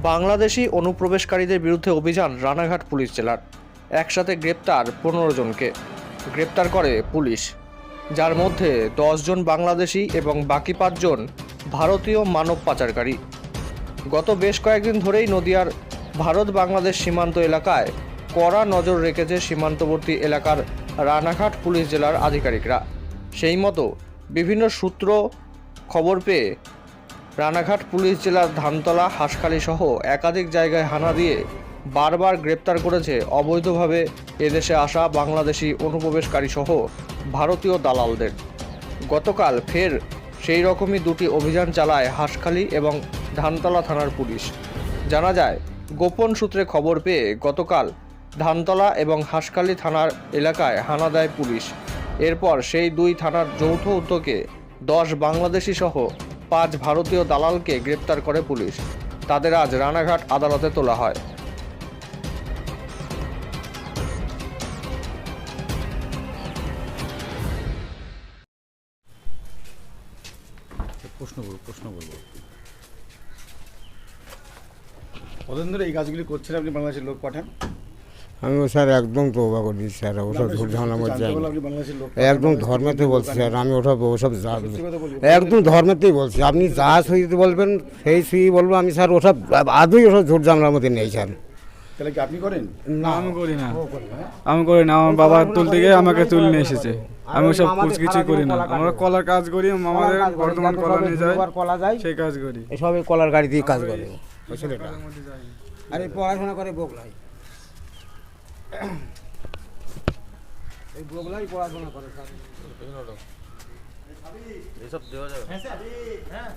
বাংলাদেশি অনুপ্রবেশকারীদের বিরুদ্ধে অভিযান রানাঘাট পুলিশ জেলার। একসাথে গ্রেপ্তার 15 জনকে গ্রেপ্তার করে পুলিশ, যার মধ্যে 10 জন বাংলাদেশি এবং বাকি 5 জন ভারতীয় মানব পাচারকারী। গত বেশ কয়েকদিন ধরেই নদিয়ার ভারত বাংলাদেশ সীমান্ত এলাকায় কড়া নজর রেখেছে সীমান্তবর্তী এলাকার রানাঘাট পুলিশ জেলার আধিকারিকরা। সেই মতো বিভিন্ন সূত্র খবর পেয়ে রানাঘাট পুলিশ জেলার ধানতলা, হাঁসখালি সহ একাধিক জায়গায় হানা দিয়ে বারবার গ্রেপ্তার করেছে অবৈধভাবে এদেশে আসা বাংলাদেশি অনুপ্রবেশকারী সহ ভারতীয় দালালদের। গতকাল ফের সেই রকমই দুটি অভিযান চালায় হাঁসখালি এবং ধানতলা থানার পুলিশ। জানা যায়, গোপন সূত্রে খবর পেয়ে গতকাল ধানতলা এবং হাঁসখালি থানার এলাকায় হানা দেয় পুলিশ। এরপর সেই দুই থানার যৌথ উদ্যোগে 10 বাংলাদেশি সহ 5 ভারতীয় দালালকে গ্রেপ্তার করে পুলিশ। তাদের আজ রানাঘাট আদালতে তোলা হয়। প্রশ্ন বলবো কতদিন ধরে এই কাজগুলি করছেন আপনি? বাংলাদেশের লোক পাঠান? আমি স্যার একদম তৌবা করি স্যার, ওসব ঝুট ঝামেলা মধ্যে একদম ধর্মেতে বলছি স্যার। আমি ওসব একদম ধর্মেতেই বলছি। আপনি যা সইতে বলবেন সেই সই বলবো আমি স্যার। ওসব আদৌ ওসব ঝুট ঝামেলার মধ্যে নেই স্যার। তাহলে কি আপনি করেন? না, আমি করি না। আমার বাবা তুলতে গিয়ে আমাকে তুলে নিয়ে এসেছে। আমি ওসব কিছুই করি না। আমরা কলার কাজ করি, আমাদের বর্তমান কলা নিয়ে যায়, সেই কাজ করি। এসব কলার গাড়ি দিয়ে কাজ করে ছেলেটা। আরে পড়াশোনা করে বগলাই, এই বগলাই পড়াশোনা করে স্যার। এসব দেওয়া যাবে? হ্যাঁ।